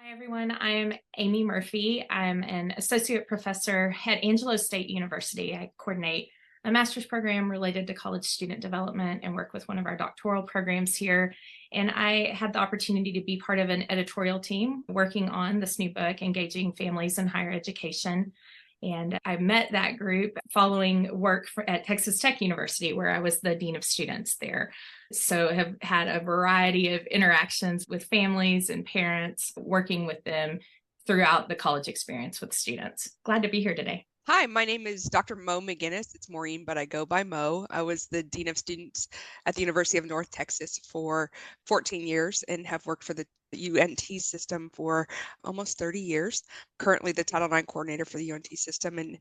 Hi, everyone. I'm Amy Murphy. I'm an associate professor at Angelo State University. I coordinate a master's program related to college student development and work with one of our doctoral programs here. And I had the opportunity to be part of an editorial team working on this new book, Engaging Families in Higher Education. And I met that group following work at Texas Tech University, where I was the dean of students there. So have had a variety of interactions with families and parents, working with them throughout the college experience with students. Glad to be here today. Hi, my name is Dr. Mo McGinnis. It's Maureen, but I go by Mo. I was the Dean of Students at the University of North Texas for 14 years and have worked for the UNT system for almost 30 years. Currently the Title IX coordinator for the UNT system, and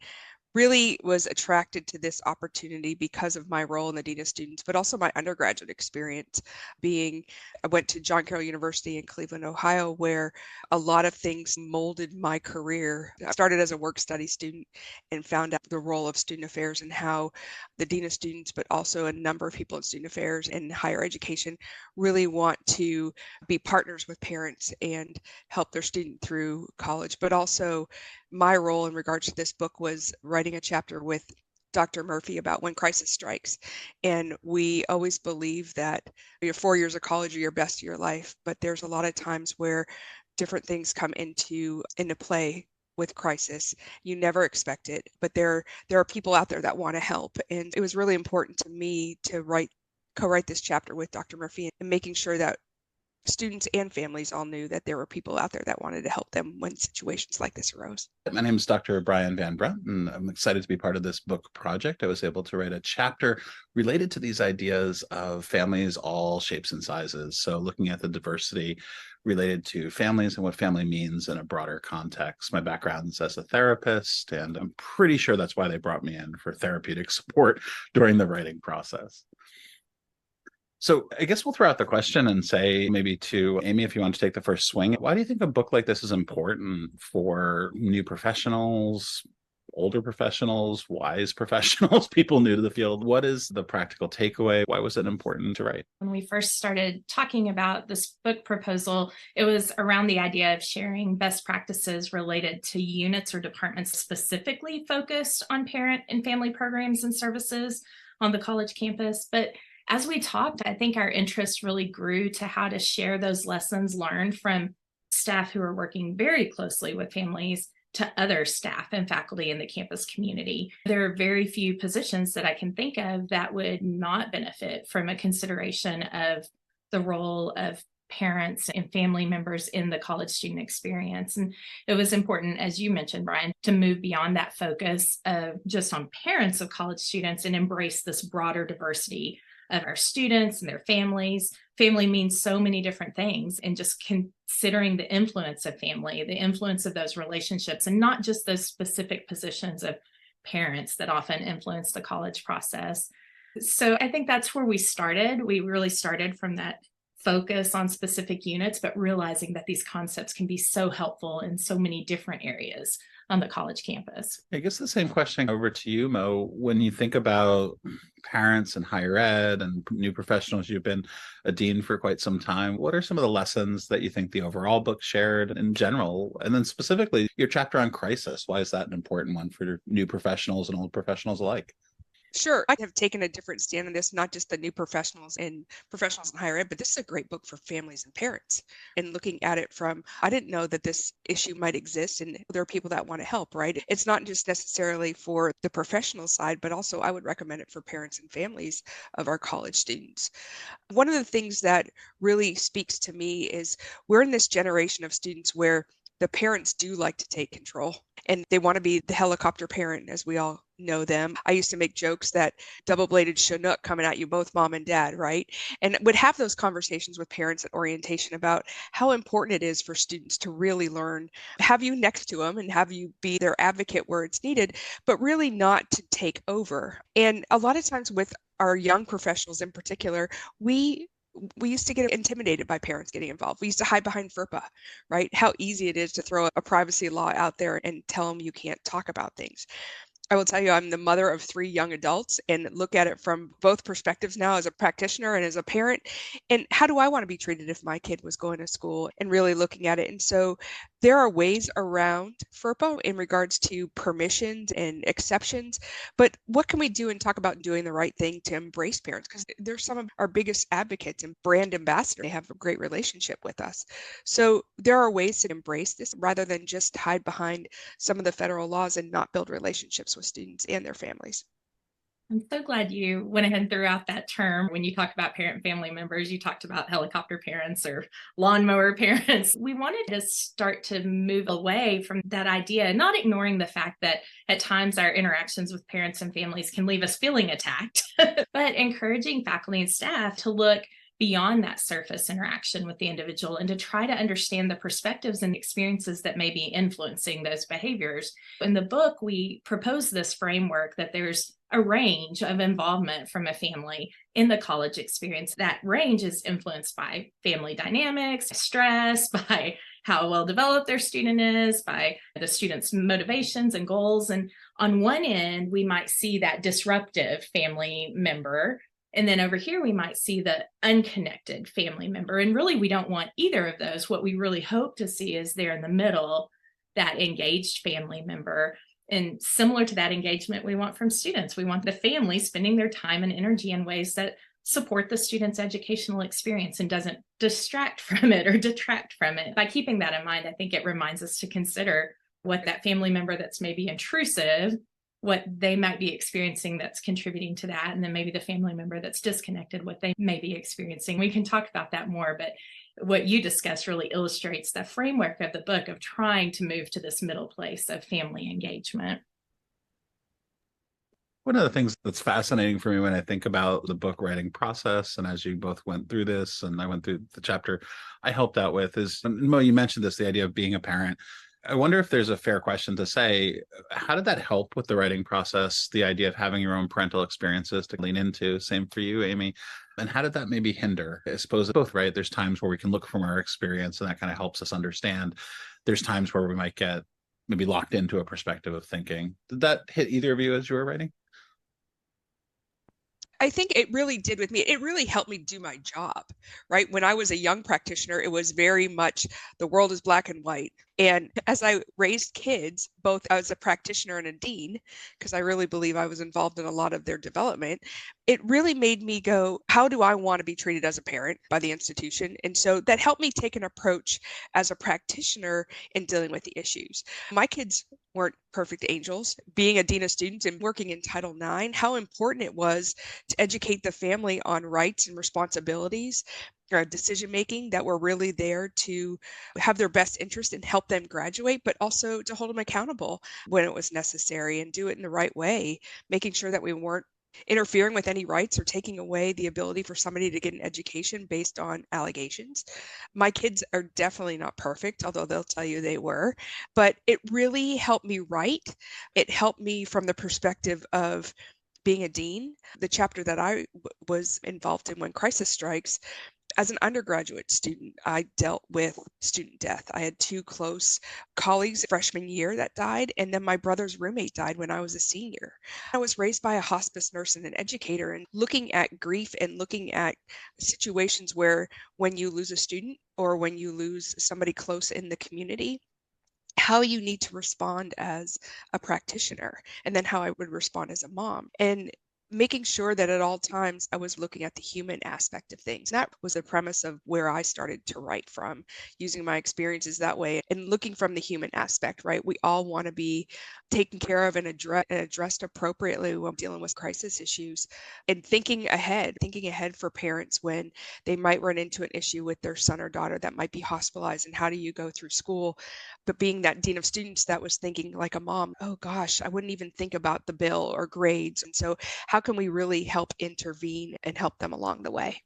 really was attracted to this opportunity because of my role in the Dean of Students, but also my undergraduate experience I went to John Carroll University in Cleveland, Ohio, where a lot of things molded my career. I started as a work study student and found out the role of student affairs and how the Dean of Students, but also a number of people in student affairs and higher education really want to be partners with parents and help their student through college, but also my role in regards to this book was writing a chapter with Dr. Murphy about when crisis strikes. And we always believe that your 4 years of college are your best of your life, but there's a lot of times where different things come into play with crisis. You never expect it, but there are people out there that want to help. And it was really important to me to co-write this chapter with Dr. Murphy and making sure that students and families all knew that there were people out there that wanted to help them when situations like this arose. My name is Dr. Brian Van Brunt, and I'm excited to be part of this book project. I was able to write a chapter related to these ideas of families, all shapes and sizes. So looking at the diversity related to families and what family means in a broader context. My background is as a therapist, and I'm pretty sure that's why they brought me in for therapeutic support during the writing process. So I guess we'll throw out the question and say maybe to Amy, if you want to take the first swing, why do you think a book like this is important for new professionals, older professionals, wise professionals, people new to the field? What is the practical takeaway? Why was it important to write? When we first started talking about this book proposal, it was around the idea of sharing best practices related to units or departments specifically focused on parent and family programs and services on the college campus. But as we talked, I think our interest really grew to how to share those lessons learned from staff who are working very closely with families to other staff and faculty in the campus community. There are very few positions that I can think of that would not benefit from a consideration of the role of parents and family members in the college student experience. And it was important, as you mentioned, Brian, to move beyond that focus of just on parents of college students and embrace this broader diversity of our students and their families. Family means so many different things, and just considering the influence of family, the influence of those relationships, and not just those specific positions of parents that often influence the college process. So I think that's where we started. We really started from that focus on specific units, but realizing that these concepts can be so helpful in so many different areas on the college campus. I guess the same question over to you, Mo. When you think about parents in higher ed and new professionals, you've been a dean for quite some time. What are some of the lessons that you think the overall book shared in general? And then specifically your chapter on crisis, why is that an important one for new professionals and old professionals alike? Sure, I have taken a different stand on this, not just the new professionals and professionals in higher ed, but this is a great book for families and parents. And looking at it from, I didn't know that this issue might exist, and there are people that want to help, right? It's not just necessarily for the professional side, but also I would recommend it for parents and families of our college students. One of the things that really speaks to me is we're in this generation of students where the parents do like to take control and they want to be the helicopter parent, as we all know them. I used to make jokes that double-bladed Chinook coming at you, both mom and dad, right? And would have those conversations with parents at orientation about how important it is for students to really learn, have you next to them and have you be their advocate where it's needed, but really not to take over. And a lot of times with our young professionals in particular, we used to get intimidated by parents getting involved. We used to hide behind FERPA, right? How easy it is to throw a privacy law out there and tell them you can't talk about things. I will tell you, I'm the mother of 3 young adults and look at it from both perspectives now as a practitioner and as a parent. And how do I want to be treated if my kid was going to school, and really looking at it. And so there are ways around FERPA in regards to permissions and exceptions, but what can we do and talk about doing the right thing to embrace parents? Because they're some of our biggest advocates and brand ambassadors. They have a great relationship with us. So there are ways to embrace this rather than just hide behind some of the federal laws and not build relationships with students and their families. I'm so glad you went ahead and threw out that term. When you talk about parent family members, you talked about helicopter parents or lawnmower parents. We wanted to start to move away from that idea, not ignoring the fact that at times our interactions with parents and families can leave us feeling attacked, but encouraging faculty and staff to look beyond that surface interaction with the individual and to try to understand the perspectives and experiences that may be influencing those behaviors. In the book, we propose this framework that there's a range of involvement from a family in the college experience. That range is influenced by family dynamics, stress, by how well developed their student is, by the student's motivations and goals. And on one end, we might see that disruptive family member. And then over here, we might see the unconnected family member. And really, we don't want either of those. What we really hope to see is there in the middle, that engaged family member. And similar to that engagement we want from students, we want the family spending their time and energy in ways that support the student's educational experience and doesn't distract from it or detract from it. By keeping that in mind, I think it reminds us to consider what that family member that's maybe intrusive, what they might be experiencing that's contributing to that, and then maybe the family member that's disconnected, what they may be experiencing. We can talk about that more, but what you discussed really illustrates the framework of the book of trying to move to this middle place of family engagement. One of the things that's fascinating for me when I think about the book writing process, and as you both went through this and I went through the chapter I helped out with, is, Mo, you mentioned this, the idea of being a parent. I wonder if there's a fair question to say, how did that help with the writing process, the idea of having your own parental experiences to lean into? Same for you, Amy. And how did that maybe hinder? I suppose both, right? There's times where we can look from our experience and that kind of helps us understand. There's times where we might get maybe locked into a perspective of thinking. Did that hit either of you as you were writing? I think it really did with me. It really helped me do my job, right? When I was a young practitioner, it was very much the world is black and white. And as I raised kids, both as a practitioner and a dean, because I really believe I was involved in a lot of their development, it really made me go, how do I want to be treated as a parent by the institution? And so that helped me take an approach as a practitioner in dealing with the issues. My kids weren't perfect angels. Being a dean of students and working in Title IX, how important it was to educate the family on rights and responsibilities, decision making that were really there to have their best interest and help them graduate, but also to hold them accountable when it was necessary and do it in the right way, making sure that we weren't interfering with any rights or taking away the ability for somebody to get an education based on allegations. My kids are definitely not perfect, although they'll tell you they were, but it really helped me write. It helped me from the perspective of being a dean. The chapter that I was involved in when crisis strikes, as an undergraduate student, I dealt with student death. I had 2 close colleagues freshman year that died, and then my brother's roommate died when I was a senior. I was raised by a hospice nurse and an educator, and looking at grief and looking at situations where when you lose a student or when you lose somebody close in the community, how you need to respond as a practitioner, and then how I would respond as a mom. And making sure that at all times I was looking at the human aspect of things. That was the premise of where I started to write from, using my experiences that way and looking from the human aspect, right? We all want to be taken care of and addressed appropriately when dealing with crisis issues, and thinking ahead for parents when they might run into an issue with their son or daughter that might be hospitalized, and how do you go through school? But being that dean of students that was thinking like a mom, oh gosh, I wouldn't even think about the bill or grades. And so how can we really help intervene and help them along the way?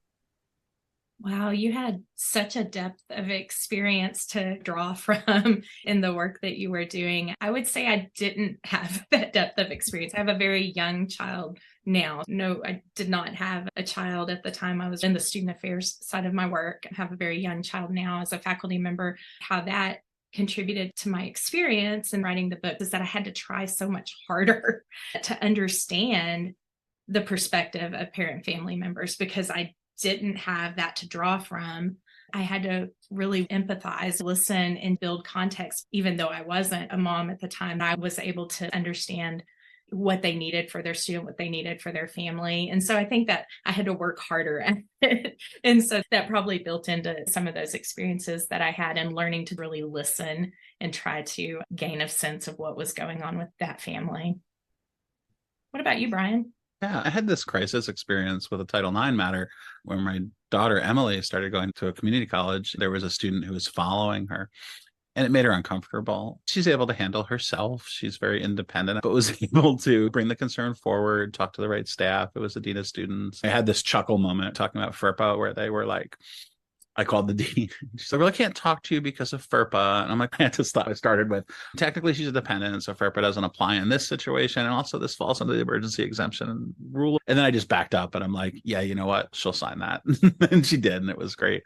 Wow, you had such a depth of experience to draw from in the work that you were doing. I would say I didn't have that depth of experience. I have a very young child now. No, I did not have a child at the time I was in the student affairs side of my work. I have a very young child now as a faculty member. How that contributed to my experience in writing the book is that I had to try so much harder to understand the perspective of parent family members because I didn't have that to draw from. I had to really empathize, listen, and build context. Even though I wasn't a mom at the time, I was able to understand what they needed for their student, what they needed for their family. And so I think that I had to work harder at it. And so that probably built into some of those experiences that I had in learning to really listen and try to gain a sense of what was going on with that family. What about you, Brian? Yeah, I had this crisis experience with a Title IX matter when my daughter Emily started going to a community college. There was a student who was following her, and it made her uncomfortable. She's able to handle herself. She's very independent, but was able to bring the concern forward, talk to the right staff. It was the dean of students. I had this chuckle moment talking about FERPA where they were like, I called the dean. She's like, well, I can't talk to you because of FERPA. And I'm like, I had to stop. I started with, technically she's a dependent, so FERPA doesn't apply in this situation. And also this falls under the emergency exemption rule. And then I just backed up and I'm like, yeah, you know what? She'll sign that. And she did. And it was great.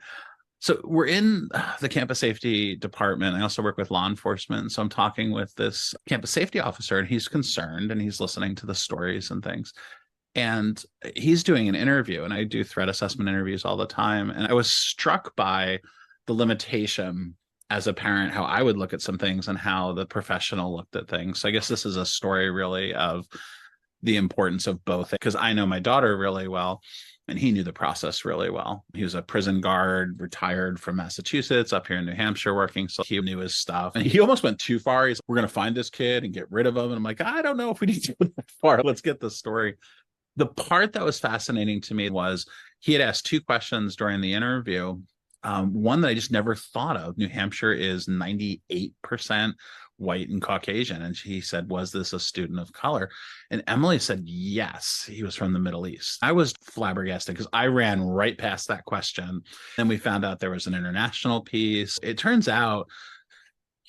So we're in the campus safety department. I also work with law enforcement. So I'm talking with this campus safety officer and he's concerned and he's listening to the stories and things. And he's doing an interview, and I do threat assessment interviews all the time. And I was struck by the limitation as a parent, how I would look at some things and how the professional looked at things. So I guess this is a story really of the importance of both, because I know my daughter really well, and he knew the process really well. He was a prison guard, retired from Massachusetts, up here in New Hampshire working. So he knew his stuff. And he almost went too far. He's, we're going to find this kid and get rid of him. And I'm like, I don't know if we need to go that far. Let's get the story. The part that was fascinating to me was he had asked two questions during the interview. One that I just never thought of. New Hampshire is 98% white and Caucasian. And he said, was this a student of color? And Emily said, yes, he was from the Middle East. I was flabbergasted because I ran right past that question. Then we found out there was an international piece. It turns out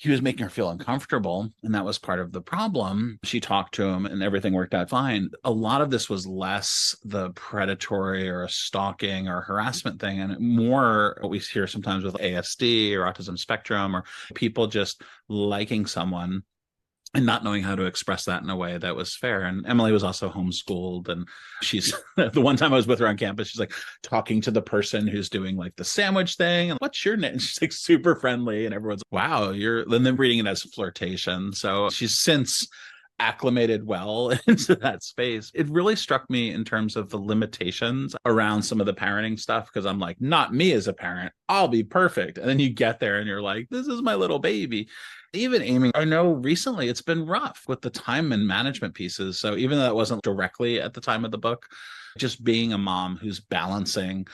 he was making her feel uncomfortable, and that was part of the problem. She talked to him and everything worked out fine. A lot of this was less the predatory or a stalking or harassment thing, and more what we hear sometimes with ASD or autism spectrum, or people just liking someone and not knowing how to express that in a way that was fair. And Emily was also homeschooled, and she's the one time I was with her on campus, she's like talking to the person who's doing like the sandwich thing. And what's your name? And she's like super friendly, and everyone's like, wow, and then reading it as flirtation. So she's since acclimated well into that space. It really struck me in terms of the limitations around some of the parenting stuff, because I'm like, not me as a parent, I'll be perfect. And then you get there and you're like, this is my little baby. Even aiming, I know recently it's been rough with the time and management pieces. So even though that wasn't directly at the time of the book, just being a mom who's balancing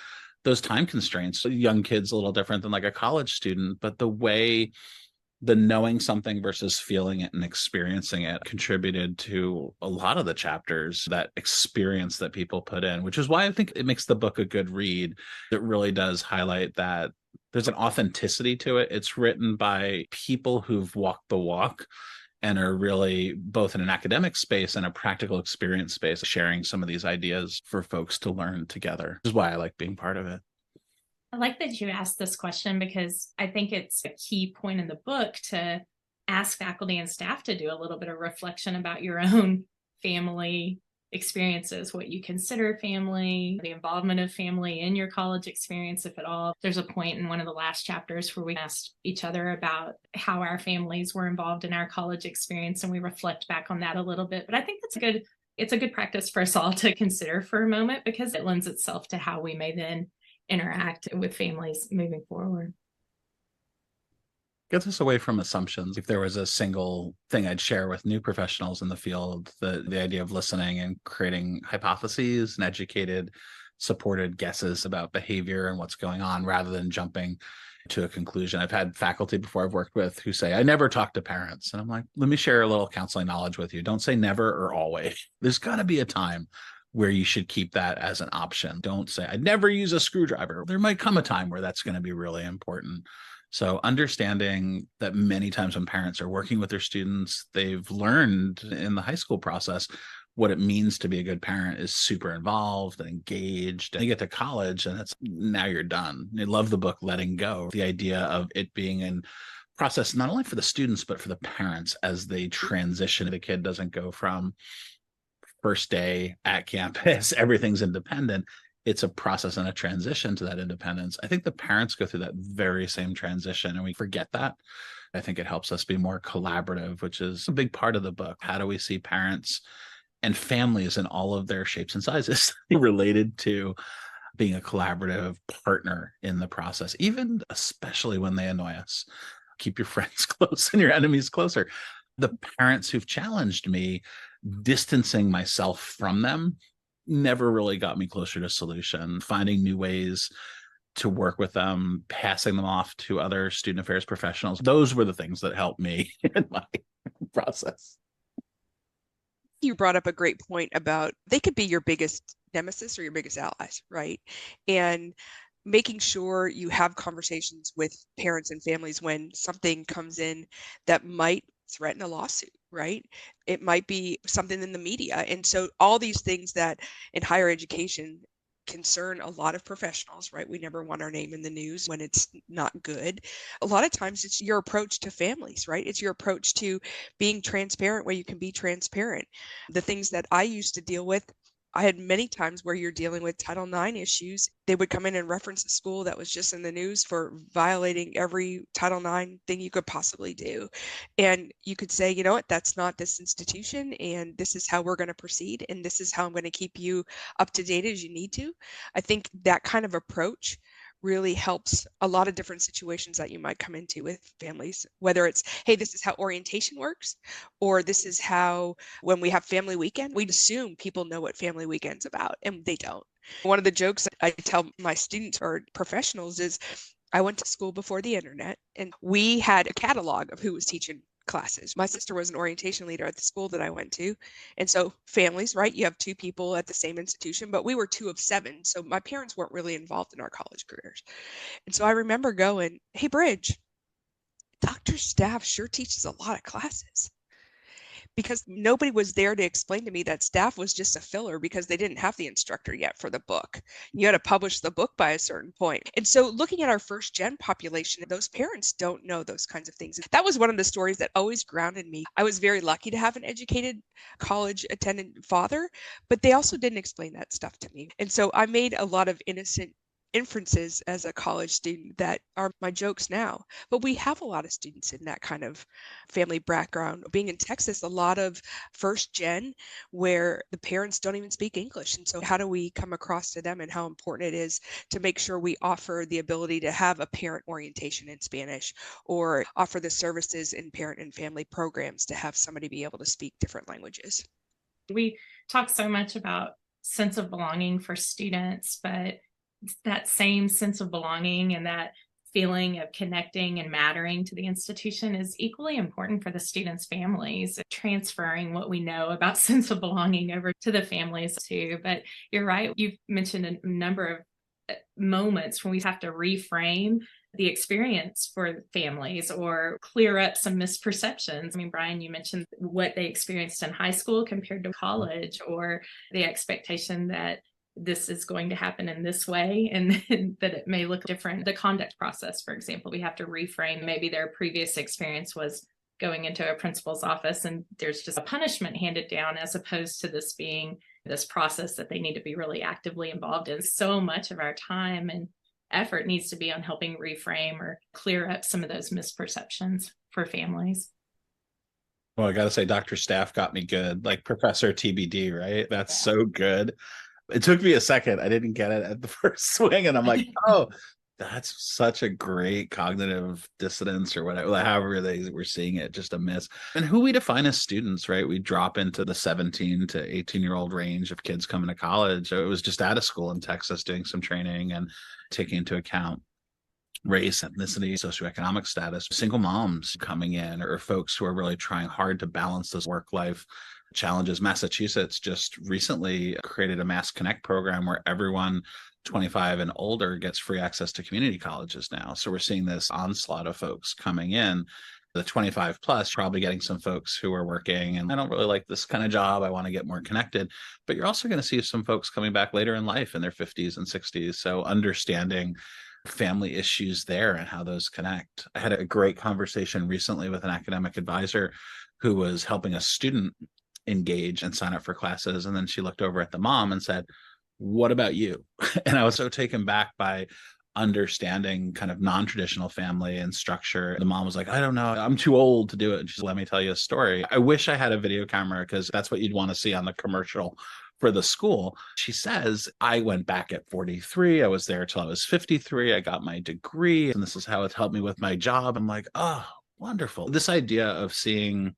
those time constraints. So young kids a little different than like a college student, but the knowing something versus feeling it and experiencing it contributed to a lot of the chapters, that experience that people put in, which is why I think it makes the book a good read. It really does highlight that there's an authenticity to it. It's written by people who've walked the walk and are really both in an academic space and a practical experience space, sharing some of these ideas for folks to learn together, which is why I like being part of it. I like that you asked this question because I think it's a key point in the book to ask faculty and staff to do a little bit of reflection about your own family experiences, what you consider family, the involvement of family in your college experience, if at all. There's a point in one of the last chapters where we asked each other about how our families were involved in our college experience, and we reflect back on that a little bit. But I think it's a good practice for us all to consider for a moment, because it lends itself to how we may then interact with families moving forward. Gets us away from assumptions. If there was a single thing I'd share with new professionals in the field, the idea of listening and creating hypotheses and educated, supported guesses about behavior and what's going on, rather than jumping to a conclusion. I've had faculty before I've worked with who say, I never talk to parents. And I'm like, let me share a little counseling knowledge with you. Don't say never or always. There's got to be a time where you should keep that as an option. Don't say, I'd never use a screwdriver. There might come a time where that's going to be really important. So understanding that many times when parents are working with their students, they've learned in the high school process what it means to be a good parent is super involved and engaged. And you get to college and now you're done. I love the book, Letting Go. The idea of it being in process, not only for the students, but for the parents as they transition. The kid doesn't go from first day at campus, everything's independent. It's a process and a transition to that independence. I think the parents go through that very same transition and we forget that. I think it helps us be more collaborative, which is a big part of the book. How do we see parents and families in all of their shapes and sizes related to being a collaborative partner in the process, even especially when they annoy us? Keep your friends close and your enemies closer. The parents who've challenged me, distancing myself from them never really got me closer to solution. Finding new ways to work with them, passing them off to other student affairs professionals, those were the things that helped me in my process. You brought up a great point about they could be your biggest nemesis or your biggest allies, right? And making sure you have conversations with parents and families when something comes in that might threaten a lawsuit, right? It might be something in the media. And so all these things that in higher education concern a lot of professionals, right? We never want our name in the news when it's not good. A lot of times it's your approach to families, right? It's your approach to being transparent where you can be transparent. The things that I used to deal with, I had many times where you're dealing with Title IX issues. They would come in and reference a school that was just in the news for violating every Title IX thing you could possibly do. And you could say, you know what, that's not this institution, and this is how we're going to proceed, and this is how I'm going to keep you up to date as you need to. I think that kind of approach really helps a lot of different situations that you might come into with families, whether it's, hey, this is how orientation works, or this is how, when we have family weekend, we assume people know what family weekend's about, and they don't. One of the jokes I tell my students or professionals is, I went to school before the internet, and we had a catalog of who was teaching classes. My sister was an orientation leader at the school that I went to. And so families, right? You have two people at the same institution, but we were 2 of 7. So my parents weren't really involved in our college careers. And so I remember going, hey, Bridge, Dr. Staff sure teaches a lot of classes. Because nobody was there to explain to me that staff was just a filler because they didn't have the instructor yet for the book. You had to publish the book by a certain point. And so looking at our first gen population, those parents don't know those kinds of things. That was one of the stories that always grounded me. I was very lucky to have an educated college attendant father, but they also didn't explain that stuff to me. And so I made a lot of innocent inferences as a college student that are my jokes now. But we have a lot of students in that kind of family background. Being in Texas, a lot of first gen where the parents don't even speak English. And so how do we come across to them, and how important it is to make sure we offer the ability to have a parent orientation in Spanish, or offer the services in parent and family programs to have somebody be able to speak different languages. We talk so much about sense of belonging for students, but that same sense of belonging and that feeling of connecting and mattering to the institution is equally important for the students' families, transferring what we know about sense of belonging over to the families too. But you're right, you've mentioned a number of moments when we have to reframe the experience for families or clear up some misperceptions. I mean, Brian, you mentioned what they experienced in high school compared to college, or the expectation that this is going to happen in this way and that it may look different. The conduct process, for example, we have to reframe. Maybe their previous experience was going into a principal's office and there's just a punishment handed down, as opposed to this being this process that they need to be really actively involved in. So much of our time and effort needs to be on helping reframe or clear up some of those misperceptions for families. Well, I got to say, Dr. Staff got me good, like Professor TBD, right? That's so good. It took me a second. I didn't get it at the first swing. And I'm like, oh, that's such a great cognitive dissonance, or whatever, however they were seeing it, just a miss. And who we define as students, right? We drop into the 17 to 18-year-old range of kids coming to college. I was just out of school in Texas doing some training and taking into account race, ethnicity, socioeconomic status, single moms coming in, or folks who are really trying hard to balance this work-life challenges. Massachusetts just recently created a Mass Connect program where everyone 25 and older gets free access to community colleges now. So we're seeing this onslaught of folks coming in. The 25 plus, probably getting some folks who are working and I don't really like this kind of job, I want to get more connected. But you're also going to see some folks coming back later in life in their 50s and 60s. So understanding family issues there and how those connect. I had a great conversation recently with an academic advisor who was helping a student engage and sign up for classes. And then she looked over at the mom and said, "What about you?" And I was so taken back by understanding kind of non-traditional family and structure. The mom was like, "I don't know, I'm too old to do it." And she's, "Let me tell you a story. I wish I had a video camera because that's what you'd want to see on the commercial for the school." She says, "I went back at 43. I was there till I was 53. I got my degree, and this is how it's helped me with my job." I'm like, oh, wonderful. This idea of seeing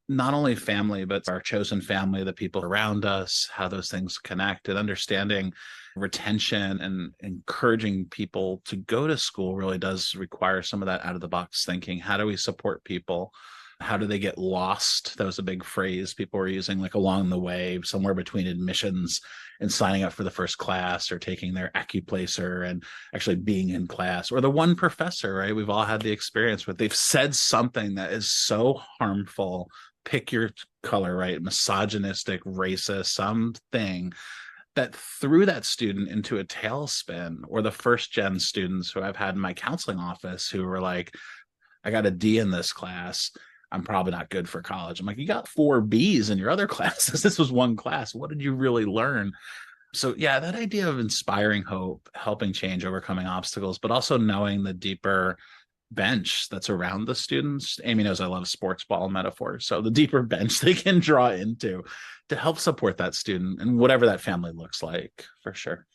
not only family, but our chosen family, the people around us, how those things connect, and understanding retention and encouraging people to go to school really does require some of that out of the box thinking. How do we support people? How do they get lost? That was a big phrase people were using, like along the way, somewhere between admissions and signing up for the first class or taking their AccuPlacer and actually being in class. Or the one professor, right? We've all had the experience where they've said something that is so harmful, pick your color, right? Misogynistic, racist, something that threw that student into a tailspin. Or the first gen students who I've had in my counseling office who were like, "I got a D in this class. I'm probably not good for college." I'm like, "You got 4 Bs in your other classes. This was one class. What did you really learn?" So yeah, that idea of inspiring hope, helping change, overcoming obstacles, but also knowing the deeper bench that's around the students. Amy knows I love sports ball metaphors. So the deeper bench they can draw into to help support that student and whatever that family looks like, for sure.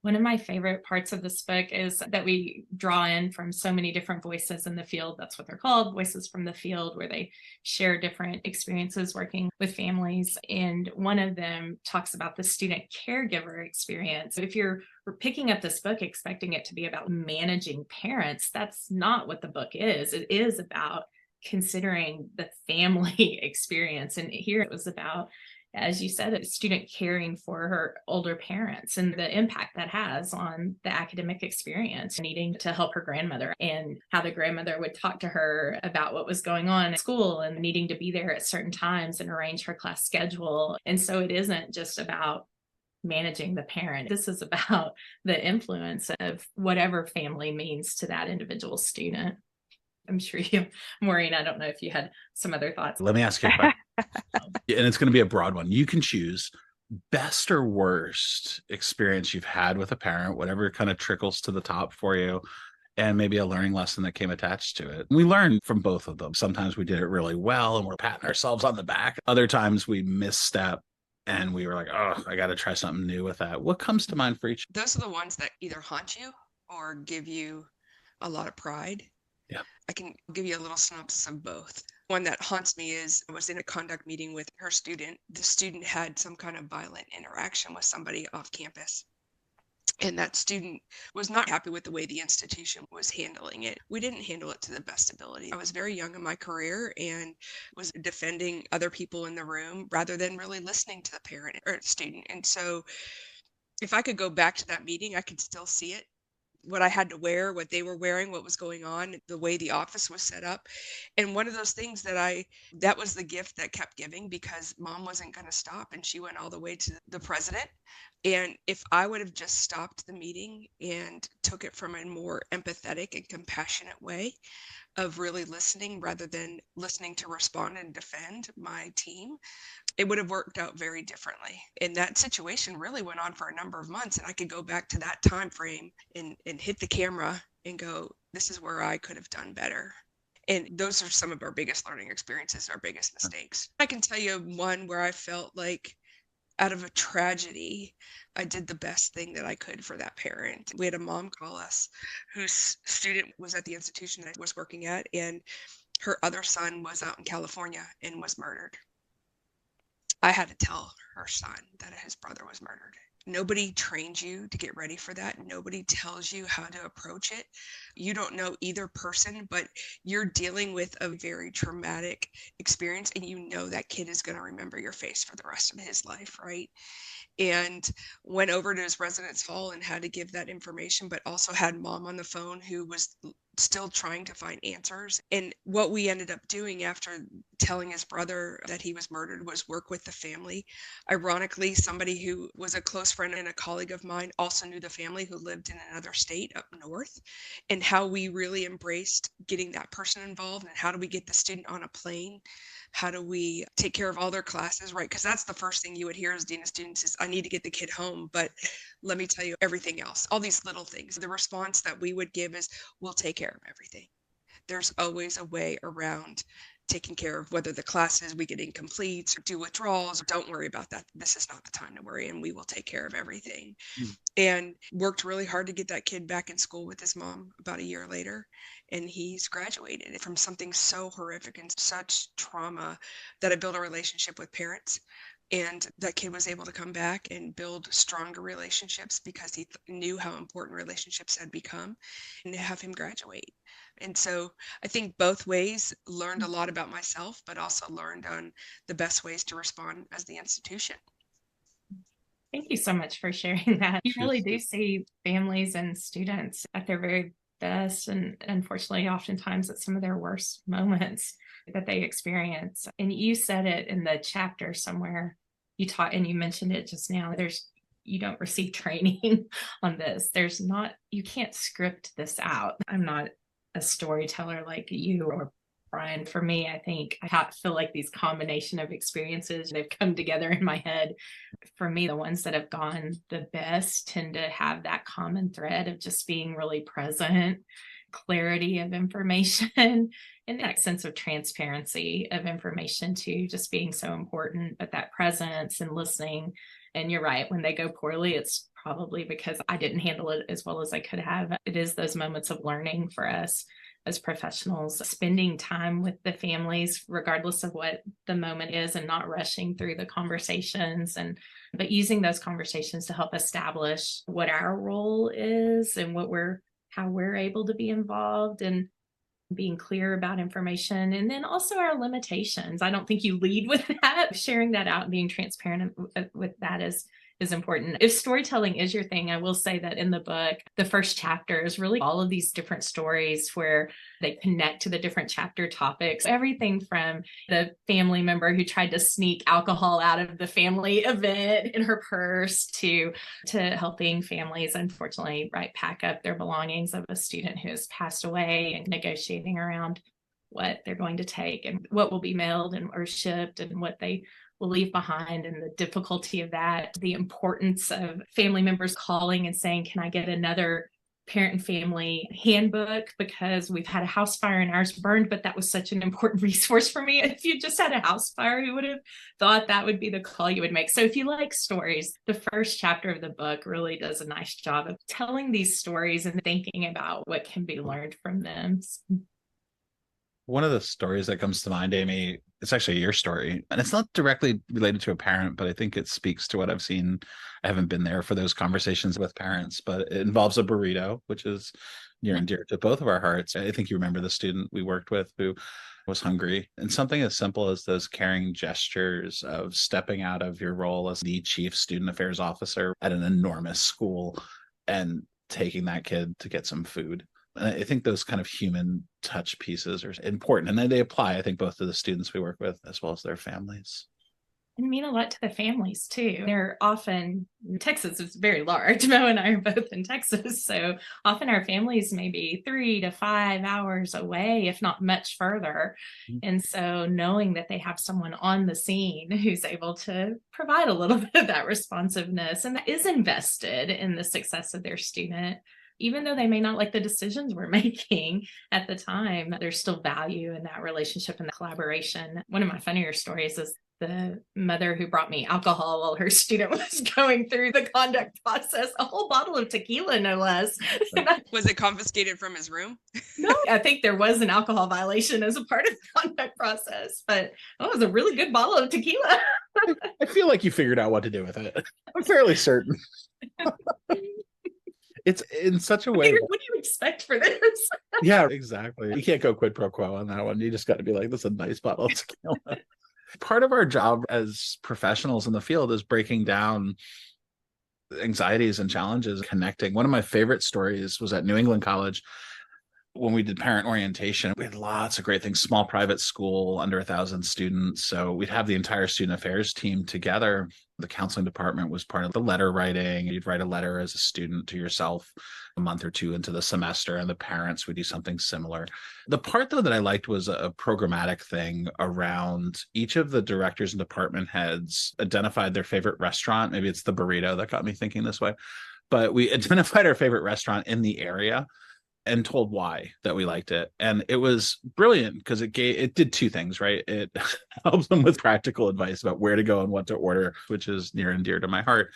One of my favorite parts of this book is that we draw in from so many different voices in the field. That's what they're called, voices from the field, where they share different experiences working with families. And one of them talks about the student caregiver experience. If you're picking up this book expecting it to be about managing parents, that's not what the book is. It is about considering the family experience. And here it was about, as you said, a student caring for her older parents and the impact that has on the academic experience, needing to help her grandmother and how the grandmother would talk to her about what was going on at school and needing to be there at certain times and arrange her class schedule. And so it isn't just about managing the parent. This is about the influence of whatever family means to that individual student. I'm sure you, Maureen, I don't know if you had some other thoughts. Let me ask you a question. And it's going to be a broad one. You can choose best or worst experience you've had with a parent, whatever kind of trickles to the top for you, and maybe a learning lesson that came attached to it. We learned from both of them. Sometimes we did it really well and we're patting ourselves on the back. Other times we misstep and we were like, "Oh, I got to try something new with that." What comes to mind for each? Those are the ones that either haunt you or give you a lot of pride. Yeah. I can give you a little synopsis of both. One that haunts me is I was in a conduct meeting with her student. The student had some kind of violent interaction with somebody off campus. And that student was not happy with the way the institution was handling it. We didn't handle it to the best ability. I was very young in my career and was defending other people in the room rather than really listening to the parent or student. And so if I could go back to that meeting, I could still see it, what I had to wear, what they were wearing, what was going on, the way the office was set up. And one of those things that was the gift that kept giving, because mom wasn't going to stop and she went all the way to the president. And if I would have just stopped the meeting and took it from a more empathetic and compassionate way of really listening rather than listening to respond and defend my team, it would have worked out very differently. And that situation really went on for a number of months. And I could go back to that time frame and hit the camera and go, this is where I could have done better. And those are some of our biggest learning experiences, our biggest mistakes. I can tell you one where I felt like out of a tragedy, I did the best thing that I could for that parent. We had a mom call us whose student was at the institution that I was working at, and her other son was out in California and was murdered. I had to tell her son that his brother was murdered. Nobody trains you to get ready for that. Nobody tells you how to approach it. You don't know either person, but you're dealing with a very traumatic experience, and you know that kid is going to remember your face for the rest of his life, right? And went over to his residence hall and had to give that information, but also had mom on the phone who was still trying to find answers. And what we ended up doing after telling his brother that he was murdered was work with the family. Ironically, somebody who was a close friend and a colleague of mine also knew the family who lived in another state up north, and how we really embraced getting that person involved, and how do we get the student on a plane? How do we take care of all their classes, right? Because that's the first thing you would hear as dean of students is, I need to get the kid home, but let me tell you everything else, all these little things. The response that we would give is, we'll take care of everything. There's always a way around taking care of whether the classes we get incomplete or do withdrawals. Don't worry about that. This is not the time to worry, and we will take care of everything. And worked really hard to get that kid back in school with his mom about a year later. And he's graduated from something so horrific and such trauma that I built a relationship with parents. And that kid was able to come back and build stronger relationships because he knew how important relationships had become, and to have him graduate. And so I think both ways learned a lot about myself, but also learned on the best ways to respond as the institution. Thank you so much for sharing that. You really do see families and students at their very best, and unfortunately, oftentimes at some of their worst moments that they experience. And you said it in the chapter somewhere, you taught, and you mentioned it just now, you don't receive training on this. You can't script this out. I'm not a storyteller like you or Brian. For me, I think I feel like these combination of experiences, they've come together in my head. For me, the ones that have gone the best tend to have that common thread of just being really present, clarity of information, and that sense of transparency of information too, just being so important. But that presence and listening. And you're right, when they go poorly, it's probably because I didn't handle it as well as I could have. It is those moments of learning for us as professionals, spending time with the families, regardless of what the moment is, and not rushing through the conversations, but using those conversations to help establish what our role is and how we're able to be involved, and being clear about information, and then also our limitations. I don't think you lead with that. Sharing that out and being transparent with that is important. If storytelling is your thing, I will say that in the book, the first chapter is really all of these different stories where they connect to the different chapter topics. Everything from the family member who tried to sneak alcohol out of the family event in her purse to helping families, unfortunately, pack up their belongings of a student who has passed away, and negotiating around what they're going to take and what will be mailed or shipped and what they will leave behind, and the difficulty of that, the importance of family members calling and saying, can I get another parent and family handbook, because we've had a house fire and ours burned, but that was such an important resource for me. If you just had a house fire, who would have thought that would be the call you would make? So if you like stories, the first chapter of the book really does a nice job of telling these stories and thinking about what can be learned from them. One of the stories that comes to mind, Amy, it's actually your story, and it's not directly related to a parent, but I think it speaks to what I've seen. I haven't been there for those conversations with parents, but it involves a burrito, which is near and dear to both of our hearts. I think you remember the student we worked with who was hungry, and something as simple as those caring gestures of stepping out of your role as the chief student affairs officer at an enormous school and taking that kid to get some food. And I think those kind of human touch pieces are important, and then they apply, I think, both to the students we work with as well as their families. And mean a lot to the families too. They're often, Texas is very large. Mo and I are both in Texas. So often our families may be 3 to 5 hours away, if not much further. And so knowing that they have someone on the scene who's able to provide a little bit of that responsiveness and that is invested in the success of their student, even though they may not like the decisions we're making at the time, there's still value in that relationship and the collaboration. One of my funnier stories is the mother who brought me alcohol while her student was going through the conduct process, a whole bottle of tequila, no less. Was it confiscated from his room? No, I think there was an alcohol violation as a part of the conduct process, but it was a really good bottle of tequila. I feel like you figured out what to do with it. I'm fairly certain. It's in such a way. What do you expect for this? Yeah, exactly. You can't go quid pro quo on that one. You just got to be like, this is a nice bottle of tequila. Part of our job as professionals in the field is breaking down anxieties and challenges, connecting. One of my favorite stories was at New England College. when we did parent orientation, we had lots of great things. Small private school, under 1,000 students. So we'd have the entire student affairs team together. The counseling department was part of the letter writing. You'd write a letter as a student to yourself a month or two into the semester, and the parents would do something similar. The part, though, that I liked was a programmatic thing around each of the directors and department heads identified their favorite restaurant. Maybe it's the burrito that got me thinking this way. But we identified our favorite restaurant in the area and told why that we liked it. And it was brilliant because it did two things, right? It helps them with practical advice about where to go and what to order, which is near and dear to my heart.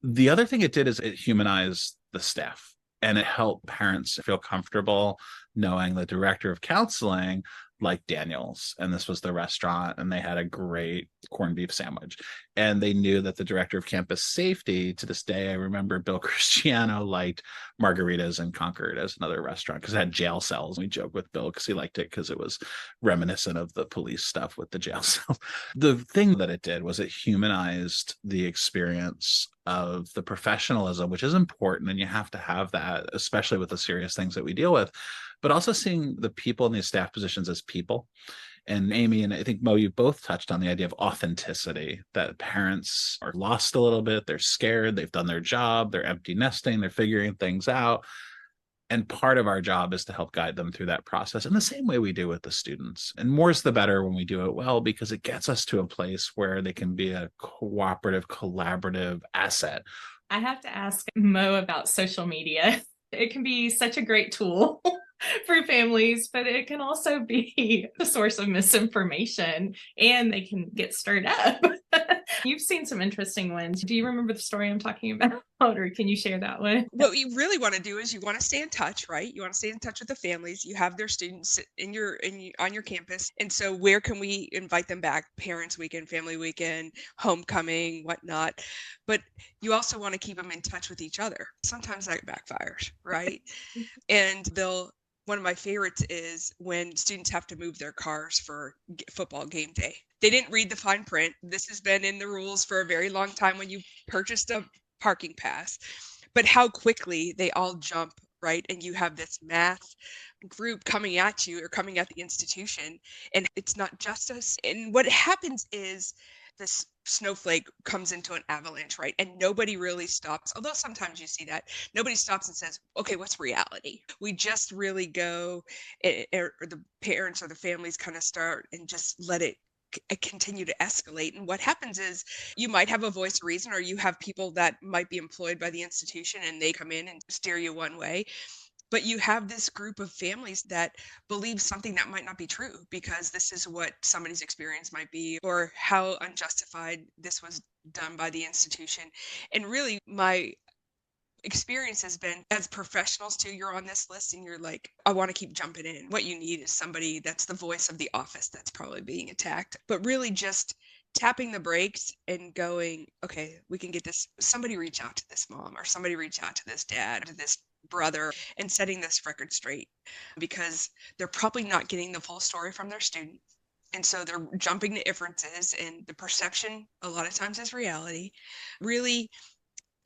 The other thing it did is it humanized the staff, and it helped parents feel comfortable knowing the director of counseling like Daniel's, and this was the restaurant, and they had a great corned beef sandwich. And they knew that the director of campus safety, to this day, I remember Bill Cristiano liked Margaritas in Concord as another restaurant because it had jail cells. We joke with Bill because he liked it because it was reminiscent of the police stuff with the jail cells. The thing that it did was it humanized the experience of the professionalism, which is important, and you have to have that, especially with the serious things that we deal with, but also seeing the people in these staff positions as people. And Amy, and I think Mo, you both touched on the idea of authenticity, that parents are lost a little bit, they're scared, they've done their job, they're empty nesting, they're figuring things out. And part of our job is to help guide them through that process in the same way we do with the students. And more's the better when we do it well, because it gets us to a place where they can be a cooperative, collaborative asset. I have to ask Mo about social media. It can be such a great tool for families, but it can also be a source of misinformation, and they can get stirred up. You've seen some interesting ones. Do you remember the story I'm talking about, or can you share that one? What you really want to do is you want to stay in touch, right? You want to stay in touch with the families. You have their students on your campus. And so where can we invite them back? Parents weekend, family weekend, homecoming, whatnot. But you also want to keep them in touch with each other. Sometimes that backfires, right? And one of my favorites is when students have to move their cars for football game day. They didn't read the fine print. This has been in the rules for a very long time when you purchased a parking pass, but how quickly they all jump, right? And you have this mass group coming at you or coming at the institution, and it's not justice. And what happens is this snowflake comes into an avalanche, right? And nobody really stops. Although sometimes you see that nobody stops and says, okay, what's reality? We just really go, or the parents or the families kind of start and just let it continue to escalate. And what happens is you might have a voice of reason, or you have people that might be employed by the institution and they come in and steer you one way. But you have this group of families that believe something that might not be true because this is what somebody's experience might be, or how unjustified this was done by the institution. And really, my experience has been, as professionals too, you're on this list and you're like, I want to keep jumping in. What you need is somebody that's the voice of the office that's probably being attacked, but really just tapping the brakes and going, okay, we can get this. Somebody reach out to this mom, or somebody reach out to this dad, to this brother, and setting this record straight, because they're probably not getting the full story from their student. And so they're jumping to inferences, and the perception a lot of times is reality. Really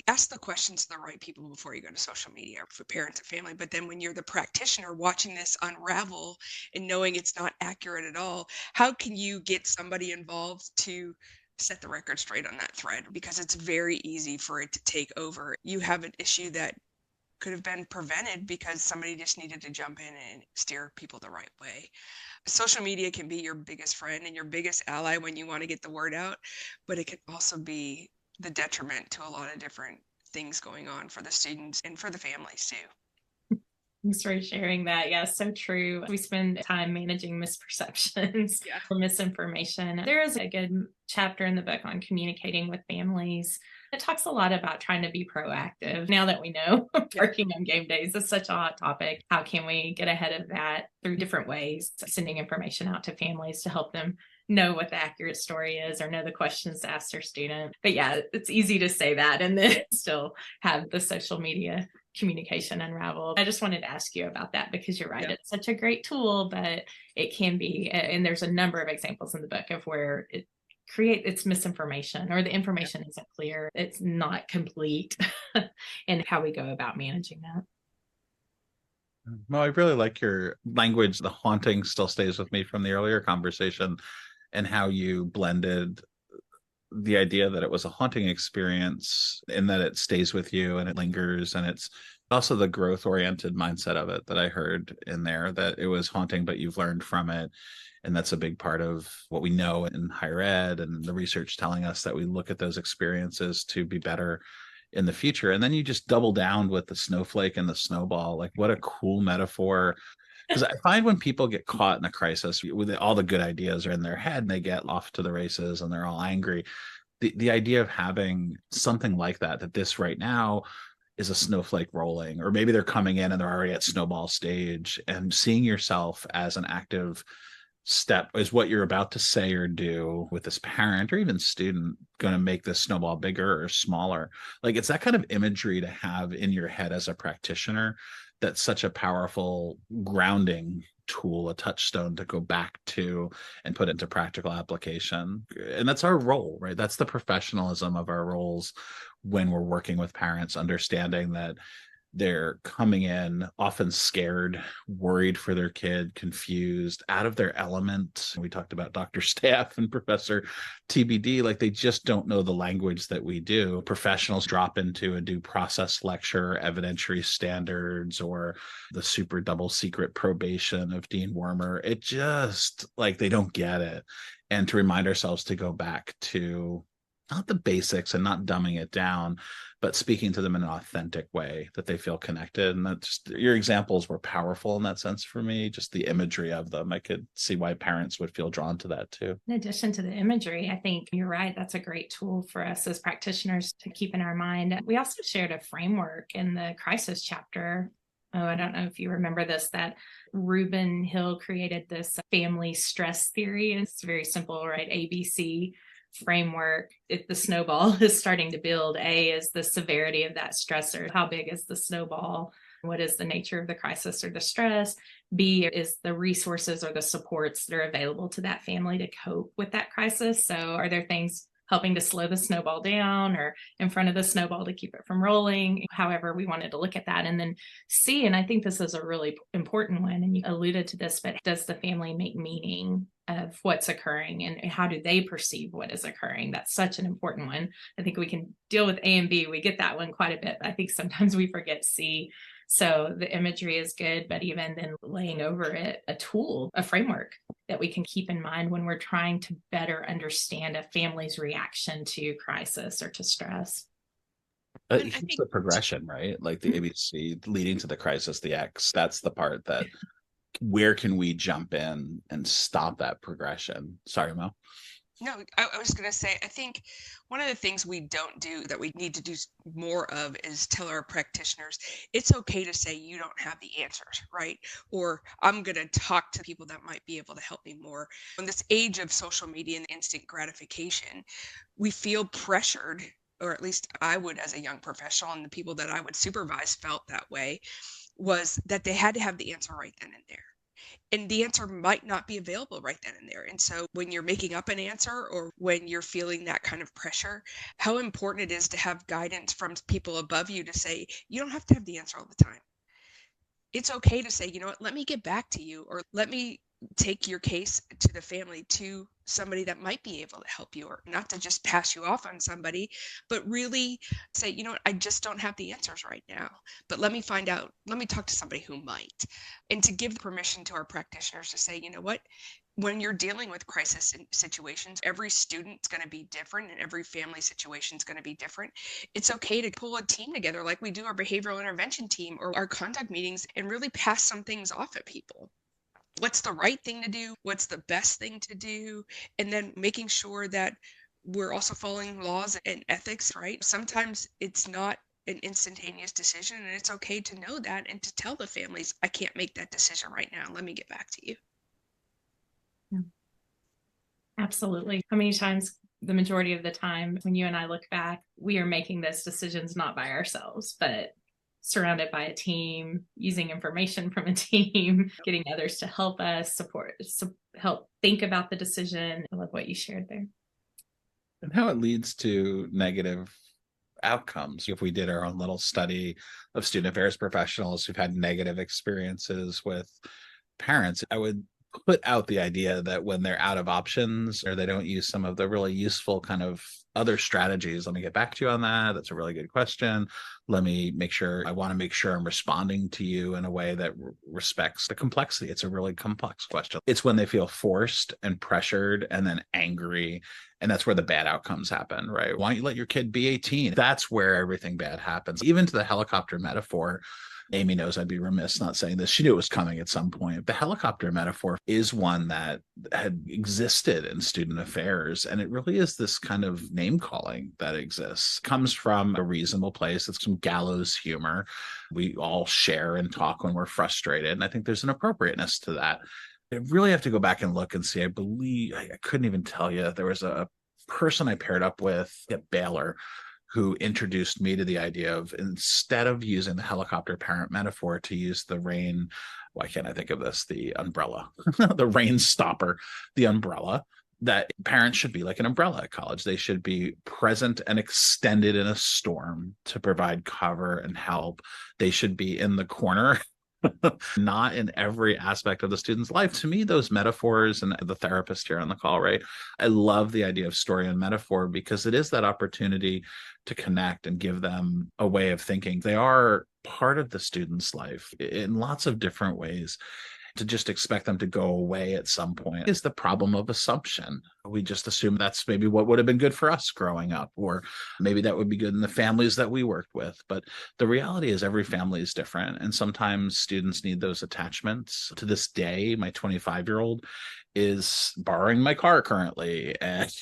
ask the questions to the right people before you go to social media for parents and family. But then when you're the practitioner watching this unravel and knowing it's not accurate at all, how can you get somebody involved to set the record straight on that thread? Because it's very easy for it to take over. You have an issue that could have been prevented because somebody just needed to jump in and steer people the right way. Social media can be your biggest friend and your biggest ally when you want to get the word out, but it can also be the detriment to a lot of different things going on for the students and for the families too. Thanks for sharing that. Yeah, so true. We spend time managing misperceptions or misinformation. There is a good chapter in the book on communicating with families. It talks a lot about trying to be proactive. Now that we know parking on game days is such a hot topic, how can we get ahead of that through different ways, sending information out to families to help them know what the accurate story is or know the questions to ask their student. But yeah, it's easy to say that and then still have the social media communication unravel. I just wanted to ask you about that because you're right. It's such a great tool, but it can be, and there's a number of examples in the book of where it's misinformation or the information isn't clear. It's not complete and how we go about managing that. Well, I really like your language. The haunting still stays with me from the earlier conversation, and how you blended the idea that it was a haunting experience and that it stays with you and it lingers, and it's also the growth oriented mindset of it that I heard in there, that it was haunting but you've learned from it. And that's a big part of what we know in higher ed, and the research telling us that we look at those experiences to be better in the future. And then you just double down with the snowflake and the snowball. Like, what a cool metaphor. Because I find when people get caught in a crisis, with all the good ideas are in their head and they get off to the races and they're all angry. The idea of having something like that, that this right now is a snowflake rolling, or maybe they're coming in and they're already at snowball stage, and seeing yourself as an active step is what you're about to say or do with this parent or even student going to make this snowball bigger or smaller. Like, it's that kind of imagery to have in your head as a practitioner that's such a powerful grounding tool, a touchstone to go back to and put into practical application. And that's our role, right? That's the professionalism of our roles when we're working with parents, understanding that they're coming in often scared, worried for their kid, confused, out of their element. We talked about Dr. Staff and Professor TBD, like they just don't know the language that we do. Professionals drop into a due process lecture, evidentiary standards, or the super double secret probation of Dean Wormer. It just, like, they don't get it. And to remind ourselves to go back to not the basics and not dumbing it down, but speaking to them in an authentic way that they feel connected. And that's, your examples were powerful in that sense for me. Just the imagery of them, I could see why parents would feel drawn to that too. In addition to the imagery, I think you're right. That's a great tool for us as practitioners to keep in our mind. We also shared a framework in the crisis chapter. Oh, I don't know if you remember this, that Reuben Hill created this family stress theory. And it's very simple, right? ABC framework. If the snowball is starting to build, A is the severity of that stressor. How big is the snowball? What is the nature of the crisis or the stress? B is the resources or the supports that are available to that family to cope with that crisis. So are there things helping to slow the snowball down or in front of the snowball to keep it from rolling? However, we wanted to look at that. And then C, and I think this is a really important one, and you alluded to this, but does the family make meaning of what's occurring and how do they perceive what is occurring? That's such an important one. I think we can deal with A and B. We get that one quite a bit, but I think sometimes we forget C. So the imagery is good, but even then laying over it a tool, a framework that we can keep in mind when we're trying to better understand a family's reaction to crisis or to stress. It's the progression, right? Like the ABC leading to the crisis, the X, that's the part that, where can we jump in and stop that progression? Sorry, Mo. No, I was going to say, I think one of the things we don't do that we need to do more of is tell our practitioners, it's okay to say you don't have the answers, right? Or I'm going to talk to people that might be able to help me more. In this age of social media and instant gratification, we feel pressured, or at least I would as a young professional, and the people that I would supervise felt that way, was that they had to have the answer right then and there. And the answer might not be available right then and there. And so when you're making up an answer or when you're feeling that kind of pressure, how important it is to have guidance from people above you to say, you don't have to have the answer all the time. It's okay to say, you know what, let me get back to you, or let me take your case to the family, to somebody that might be able to help you, or not to just pass you off on somebody, but really say, you know what, I just don't have the answers right now, but let me find out, let me talk to somebody who might. And to give permission to our practitioners to say, you know what, when you're dealing with crisis situations, every student's going to be different and every family situation is going to be different. It's okay to pull a team together like we do our behavioral intervention team or our contact meetings and really pass some things off at people. What's the right thing to do? What's the best thing to do? And then making sure that we're also following laws and ethics, right? Sometimes it's not an instantaneous decision, and it's okay to know that and to tell the families, I can't make that decision right now. Let me get back to you. Absolutely. How many times, the majority of the time, when you and I look back, we are making those decisions not by ourselves, but surrounded by a team, using information from a team, getting others to help us support, help think about the decision. I love what you shared there. And how it leads to negative outcomes. If we did our own little study of student affairs professionals who've had negative experiences with parents, I would put out the idea that when they're out of options or they don't use some of the really useful kind of other strategies, let me get back to you on that. That's a really good question. I want to make sure I'm responding to you in a way that respects the complexity. It's a really complex question. It's when they feel forced and pressured and then angry. And that's where the bad outcomes happen, right? Why don't you let your kid be 18? That's where everything bad happens. Even to the helicopter metaphor, Amy knows I'd be remiss not saying this. She knew it was coming at some point. The helicopter metaphor is one that had existed in student affairs. And it really is this kind of name calling that exists. It comes from a reasonable place. It's some gallows humor. We all share and talk when we're frustrated. And I think there's an appropriateness to that. I really have to go back and look and see. I believe I couldn't even tell you. There was a person I paired up with at Baylor who introduced me to the idea of, instead of using the helicopter parent metaphor, to use the rain, why can't I think of this? The umbrella, the rain stopper, the umbrella, that parents should be like an umbrella at college. They should be present and extended in a storm to provide cover and help. They should be in the corner, not in every aspect of the student's life. To me, those metaphors, and the therapist here on the call, right? I love the idea of story and metaphor because it is that opportunity to connect and give them a way of thinking. They are part of the student's life in lots of different ways. To just expect them to go away at some point is the problem of assumption. We just assume that's maybe what would have been good for us growing up, or maybe that would be good in the families that we worked with. But the reality is every family is different. And sometimes students need those attachments. To this day, my 25-year-old is borrowing my car currently and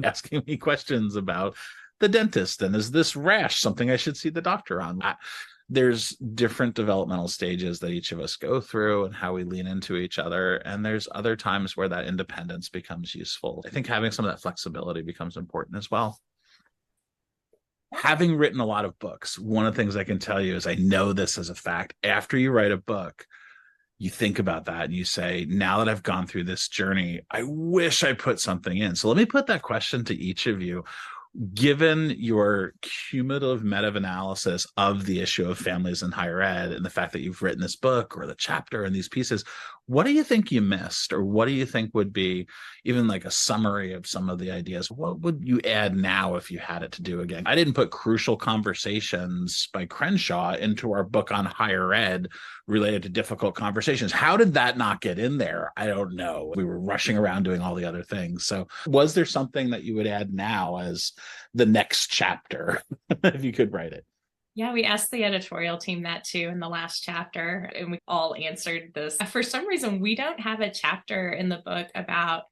asking me questions about the dentist. And is this rash something I should see the doctor on? There's different developmental stages that each of us go through and how we lean into each other. And there's other times where that independence becomes useful. I think having some of that flexibility becomes important as well. Having written a lot of books, one of the things I can tell you is I know this as a fact. After you write a book, you think about that and you say, now that I've gone through this journey, I wish I put something in. So let me put that question to each of you. Given your cumulative meta-analysis of the issue of families in higher ed and the fact that you've written this book or the chapter and these pieces, what do you think you missed? Or what do you think would be even like a summary of some of the ideas? What would you add now if you had it to do again? I didn't put Crucial Conversations by Crenshaw into our book on higher ed related to difficult conversations. How did that not get in there? I don't know. We were rushing around doing all the other things. So was there something that you would add now as the next chapter, if you could write it? Yeah, we asked the editorial team that too in the last chapter, and we all answered this. For some reason, we don't have a chapter in the book about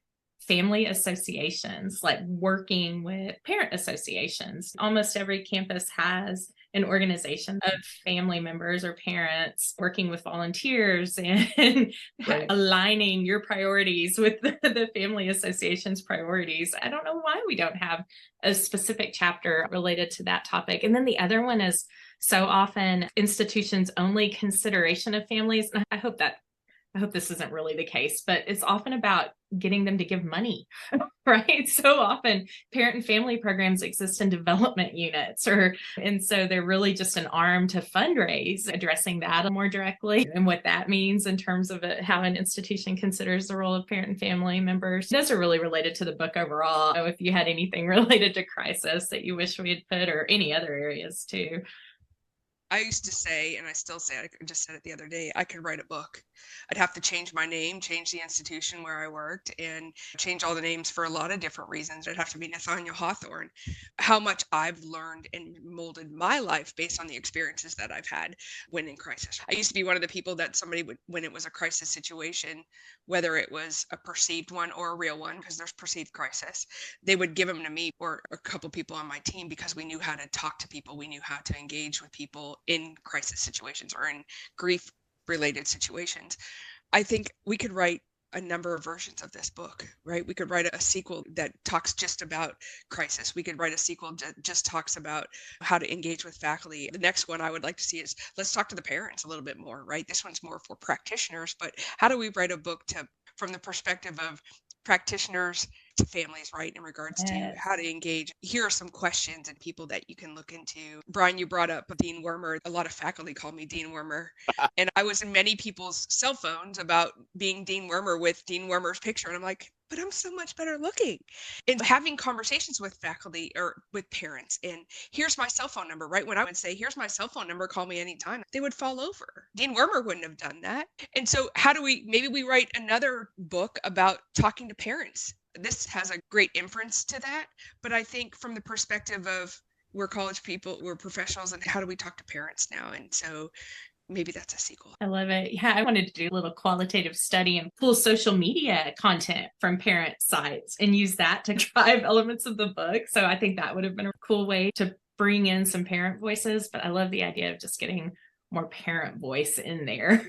family associations, like working with parent associations. Almost every campus has an organization of family members or parents working with volunteers and right. aligning your priorities with the family association's priorities. I don't know why we don't have a specific chapter related to that topic. And then the other one is so often institutions' only consideration of families. And I hope this isn't really the case, but it's often about getting them to give money, right? So often parent and family programs exist in development units, and so they're really just an arm to fundraise, addressing that more directly and what that means in terms of how an institution considers the role of parent and family members. Those are really related to the book overall. So if you had anything related to crisis that you wish we had put, or any other areas too. I used to say, and I still say, I just said it the other day, I could write a book. I'd have to change my name, change the institution where I worked, and change all the names for a lot of different reasons. It'd have to be Nathaniel Hawthorne. How much I've learned and molded my life based on the experiences that I've had when in crisis. I used to be one of the people that somebody would, when it was a crisis situation, whether it was a perceived one or a real one, because there's perceived crisis, they would give them to me or a couple people on my team because we knew how to talk to people. We knew how to engage with people in crisis situations or in grief related situations. I think we could write a number of versions of this book, right? We could write a sequel that talks just about crisis. We could write a sequel that just talks about how to engage with faculty. The next one I would like to see is let's talk to the parents a little bit more, right? This one's more for practitioners, but how do we write a book from the perspective of practitioners to families, right, in regards to Yes. how to engage. Here are some questions and people that you can look into. Brian, you brought up Dean Wormer. A lot of faculty call me Dean Wormer. And I was in many people's cell phones about being Dean Wormer with Dean Wormer's picture. And I'm like, but I'm so much better looking. And having conversations with faculty or with parents, and here's my cell phone number, right? When I would say, here's my cell phone number, call me anytime, they would fall over. Dean Wormer wouldn't have done that. And so how do maybe we write another book about talking to parents? This has a great inference to that. But I think from the perspective of we're college people, we're professionals, and how do we talk to parents now? And so maybe that's a sequel. I love it. Yeah, I wanted to do a little qualitative study and pull social media content from parent sites and use that to drive elements of the book. So I think that would have been a cool way to bring in some parent voices. But I love the idea of just getting more parent voice in there,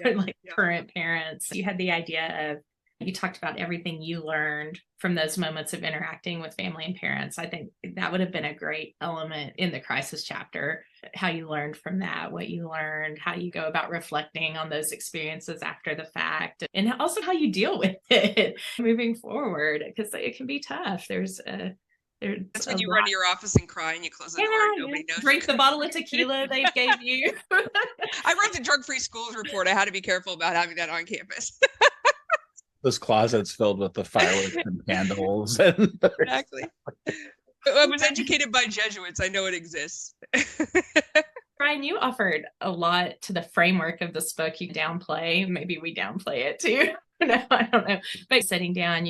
current parents. You had the idea of, you talked about everything you learned from those moments of interacting with family and parents. I think that would have been a great element in the crisis chapter, how you learned from that, what you learned, how you go about reflecting on those experiences after the fact, and also how you deal with it moving forward, because it can be tough. That's when you run to your office and cry and you close the door and nobody knows. Drink the bottle of tequila they gave you. I wrote the drug-free schools report. I had to be careful about having that on campus. Those closets filled with the fireworks and candles. Exactly. I was educated by Jesuits. I know it exists. Brian, you offered a lot to the framework of this book. You downplay, maybe we downplay it too. No, I don't know. But sitting down,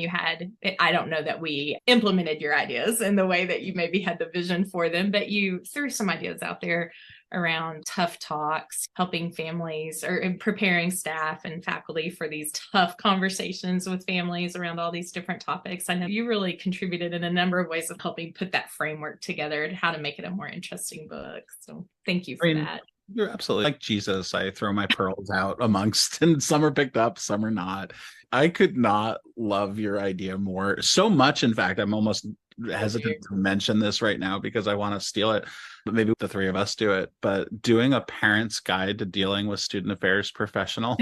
I don't know that we implemented your ideas in the way that you maybe had the vision for them, but you threw some ideas out there around tough talks, helping families or preparing staff and faculty for these tough conversations with families around all these different topics. I know you really contributed in a number of ways of helping put that framework together and how to make it a more interesting book. So thank you for that. You're absolutely like Jesus. I throw my pearls out amongst, and some are picked up, some are not. I could not love your idea more. So much, in fact, I'm almost hesitant to mention this right now because I want to steal it. But maybe the three of us do it. But doing a parent's guide to dealing with student affairs professional.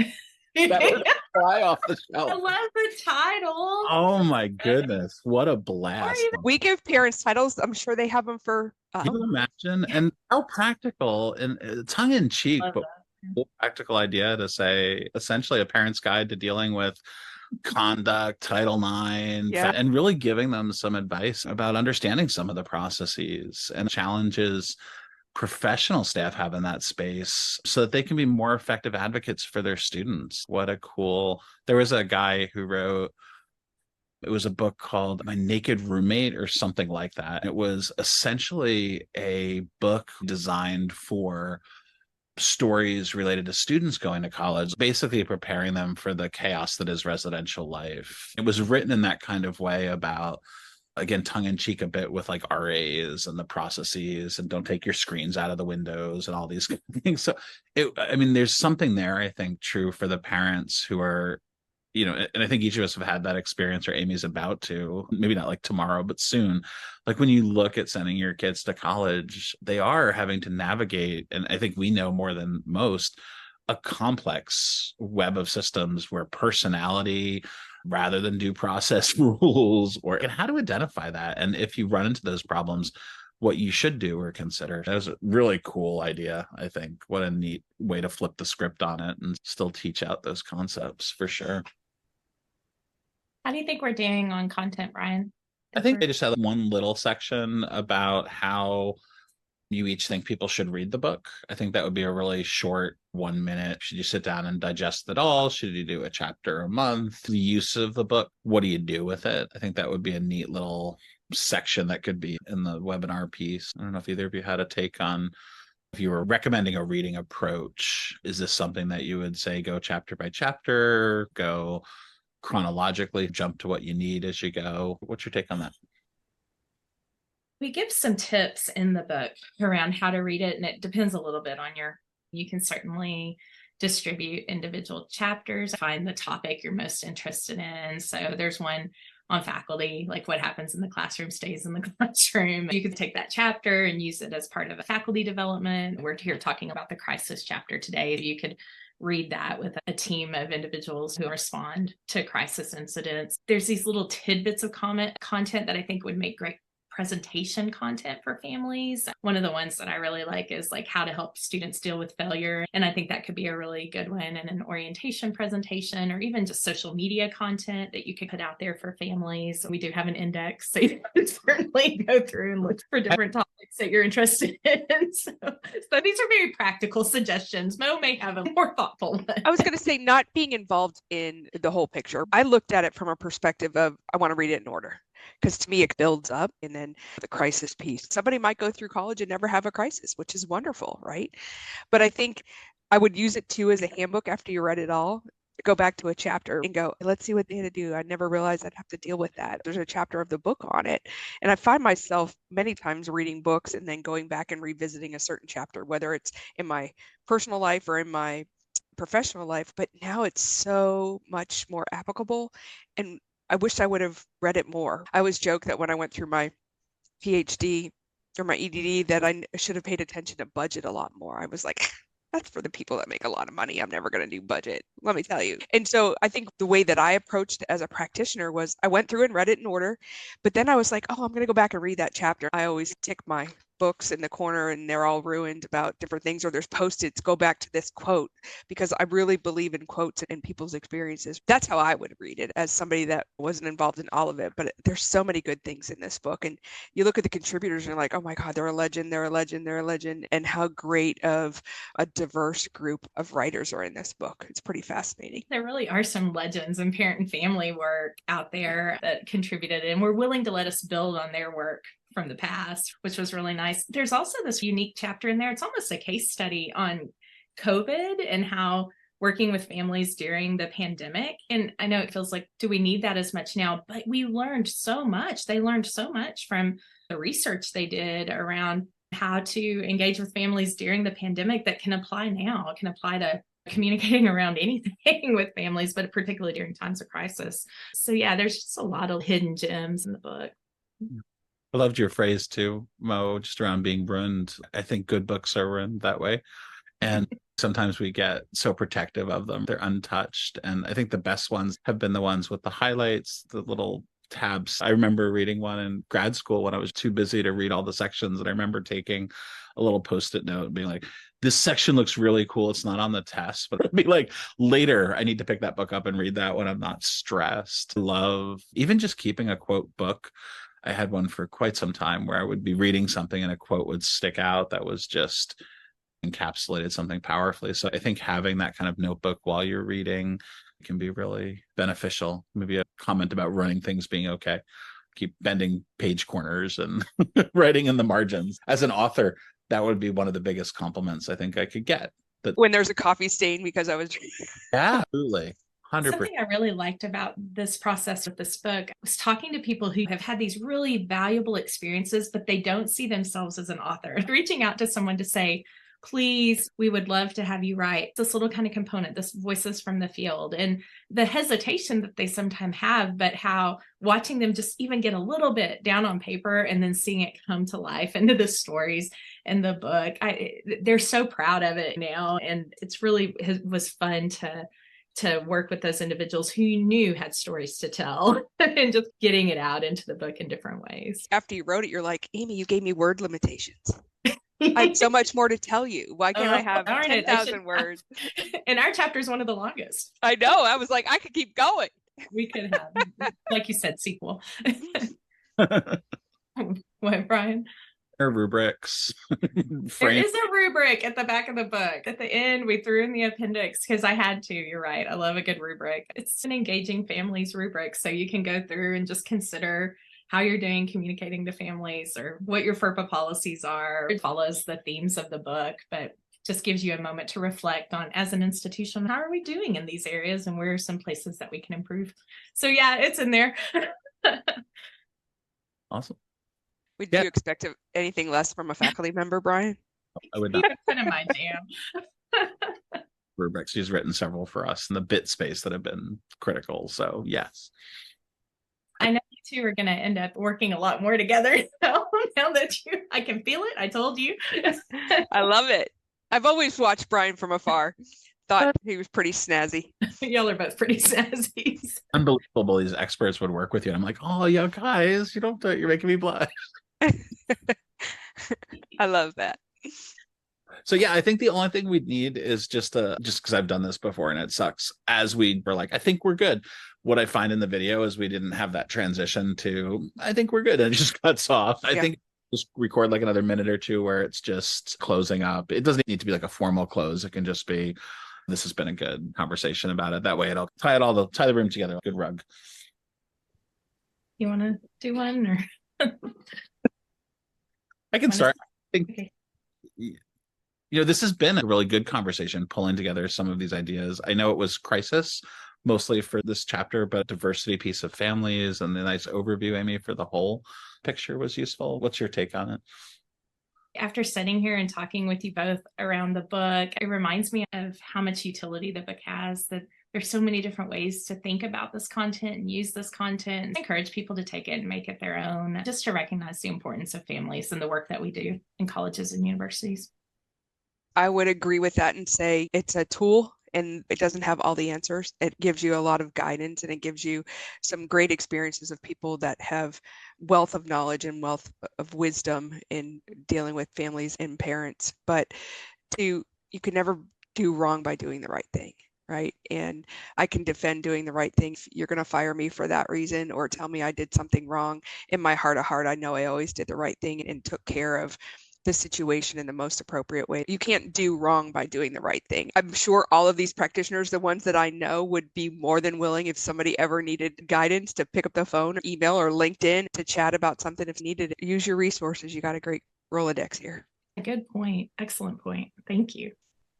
That would fly off the shelf. I love the title. Oh my goodness. What a blast. We give parents titles. I'm sure they have them for Can you imagine? And how practical and tongue-in-cheek, but practical idea to say essentially a parent's guide to dealing with conduct, Title IX, and really giving them some advice about understanding some of the processes and challenges professional staff have in that space so that they can be more effective advocates for their students. There was a guy who wrote, it was a book called My Naked Roommate or something like that. It was essentially a book designed for stories related to students going to college, basically preparing them for the chaos that is residential life. It was written in that kind of way about, again, tongue-in-cheek a bit with like RAs and the processes and don't take your screens out of the windows and all these things. So there's something there, I think, true for the parents who are, and I think each of us have had that experience, or Amy's about to, maybe not like tomorrow, but soon. Like when you look at sending your kids to college, they are having to navigate, and I think we know more than most, a complex web of systems where personality rather than due process rules, and how to identify that. And if you run into those problems, what you should do or consider. That was a really cool idea, I think. What a neat way to flip the script on it and still teach out those concepts for sure. How do you think we're doing on content, Brian? I think they just had one little section about how you each think people should read the book. I think that would be a really short 1 minute. Should you sit down and digest it all? Should you do a chapter a month? The use of the book, what do you do with it? I think that would be a neat little section that could be in the webinar piece. I don't know if either of you had a take on, if you were recommending a reading approach, is this something that you would say go chapter by chapter, go chronologically, jump to what you need as you go? What's your take on that? We give some tips in the book around how to read it, and it depends a little bit on you can certainly distribute individual chapters, find the topic you're most interested in. So there's one on faculty, like what happens in the classroom stays in the classroom. You could take that chapter and use it as part of a faculty development. We're here talking about the crisis chapter today. You could read that with a team of individuals who respond to crisis incidents. There's these little tidbits of content that I think would make great presentation content for families. One of the ones that I really like is like how to help students deal with failure. And I think that could be a really good one in an orientation presentation, or even just social media content that you could put out there for families. We do have an index, so you can certainly go through and look for different topics that you're interested in. So these are very practical suggestions. Mo may have a more thoughtful one. I was going to say, not being involved in the whole picture. I looked at it from a perspective of, I want to read it in order. Because to me, it builds up. And then the crisis piece. Somebody might go through college and never have a crisis, which is wonderful, right? But I think I would use it too as a handbook after you read it all. Go back to a chapter and go, let's see what they had to do. I never realized I'd have to deal with that. There's a chapter of the book on it. And I find myself many times reading books and then going back and revisiting a certain chapter, whether it's in my personal life or in my professional life. But now it's so much more applicable. And I wish I would have read it more. I always joke that when I went through my PhD or my EDD that I should have paid attention to budget a lot more. I was like, that's for the people that make a lot of money. I'm never going to do budget, let me tell you. And so I think the way that I approached it as a practitioner was I went through and read it in order, but then I was like, oh, I'm going to go back and read that chapter. I always tick my books in the corner and they're all ruined about different things, or there's Post-its, go back to this quote, because I really believe in quotes and people's experiences. That's how I would read it as somebody that wasn't involved in all of it. But there's so many good things in this book. And you look at the contributors and you're like, oh my God, they're a legend, they're a legend, they're a legend. And how great of a diverse group of writers are in this book. It's pretty fascinating. There really are some legends in parent and family work out there that contributed and were willing to let us build on their work from the past, which was really nice. There's also this unique chapter in there. It's almost a case study on COVID and how working with families during the pandemic. And I know it feels like, do we need that as much now? But we learned so much. They learned so much from the research they did around how to engage with families during the pandemic that can apply now. It can apply to communicating around anything with families, but particularly during times of crisis. So yeah, there's just a lot of hidden gems in the book. I loved your phrase too, Mo, just around being ruined. I think good books are ruined that way. And sometimes we get so protective of them. They're untouched. And I think the best ones have been the ones with the highlights, the little tabs. I remember reading one in grad school when I was too busy to read all the sections. And I remember taking a little Post-it note and being like, this section looks really cool. It's not on the test, but it'd be like later, I need to pick that book up and read that when I'm not stressed. Love even just keeping a quote book. I had one for quite some time where I would be reading something and a quote would stick out that was just encapsulated something powerfully. So I think having that kind of notebook while you're reading can be really beneficial. Maybe a comment about running things being okay. Keep bending page corners and writing in the margins. As an author, that would be one of the biggest compliments I think I could get. That when there's a coffee stain because I was yeah, absolutely. 100%. Something I really liked about this process with this book was talking to people who have had these really valuable experiences, but they don't see themselves as an author. Reaching out to someone to say, please, we would love to have you write this little kind of component, this voices from the field, and the hesitation that they sometimes have, but how watching them just even get a little bit down on paper and then seeing it come to life into the stories in the book. They're so proud of it now. And it's really was fun to work with those individuals who you knew had stories to tell and just getting it out into the book in different ways. After you wrote it, you're like, Amy, you gave me word limitations. I had so much more to tell you. Why can't I have 10,000 words? And our chapter is one of the longest. I know. I was like, I could keep going. We could have, like you said, sequel. What, Brian? Rubrics. There is a rubric at the back of the book. At the end, we threw in the appendix because I had to. You're right. I love a good rubric. It's an engaging families rubric. So you can go through and just consider how you're doing communicating to families or what your FERPA policies are. It follows the themes of the book, but just gives you a moment to reflect on, as an institution, how are we doing in these areas and where are some places that we can improve? So yeah, it's in there. Awesome. Would you expect anything less from a faculty member, Brian? I would not. That's kind of my jam. Rubrics. He's written several for us in the bit space that have been critical. So yes. I know you two are going to end up working a lot more together. So now that I can feel it. I told you. I love it. I've always watched Brian from afar. thought he was pretty snazzy. Y'all are both pretty snazzy. Unbelievable. These experts would work with you. And I'm like, oh, yeah, guys, you don't do it. You're making me blush. I love that. So yeah, I think the only thing we'd need is just because I've done this before and it sucks. As we were like, I think we're good. What I find in the video is we didn't have that transition to I think we're good, and it just cuts off. I think just record like another minute or two where it's just closing up. It doesn't need to be like a formal close. It can just be this has been a good conversation about it. That way it'll tie the room together. Good rug. You want to do one or? I can start. I think Okay. this has been a really good conversation, pulling together some of these ideas. I know it was crisis mostly for this chapter, but diversity piece of families and the nice overview, Amy, for the whole picture was useful. What's your take on it? After sitting here and talking with you both around the book, it reminds me of how much utility the book has, that there's so many different ways to think about this content and use this content. I encourage people to take it and make it their own, just to recognize the importance of families and the work that we do in colleges and universities. I would agree with that and say it's a tool and it doesn't have all the answers. It gives you a lot of guidance and it gives you some great experiences of people that have wealth of knowledge and wealth of wisdom in dealing with families and parents. But you can never do wrong by doing the right thing, right? And I can defend doing the right thing. If you're going to fire me for that reason or tell me I did something wrong, in my heart of heart, I know I always did the right thing and took care of the situation in the most appropriate way. You can't do wrong by doing the right thing. I'm sure all of these practitioners, the ones that I know, would be more than willing if somebody ever needed guidance to pick up the phone, or email, or LinkedIn to chat about something if needed. Use your resources. You got a great Rolodex here. Good point. Excellent point. Thank you.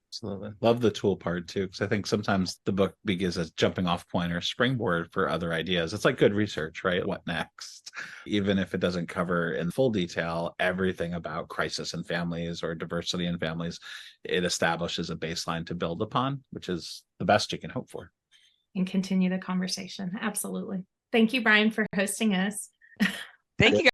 Absolutely. Love the tool part too, because I think sometimes the book begins as a jumping off point or springboard for other ideas. It's like good research, right? What next? Even if it doesn't cover in full detail everything about crisis in families or diversity in families, it establishes a baseline to build upon, which is the best you can hope for. And continue the conversation. Absolutely. Thank you, Brian, for hosting us. Thank you.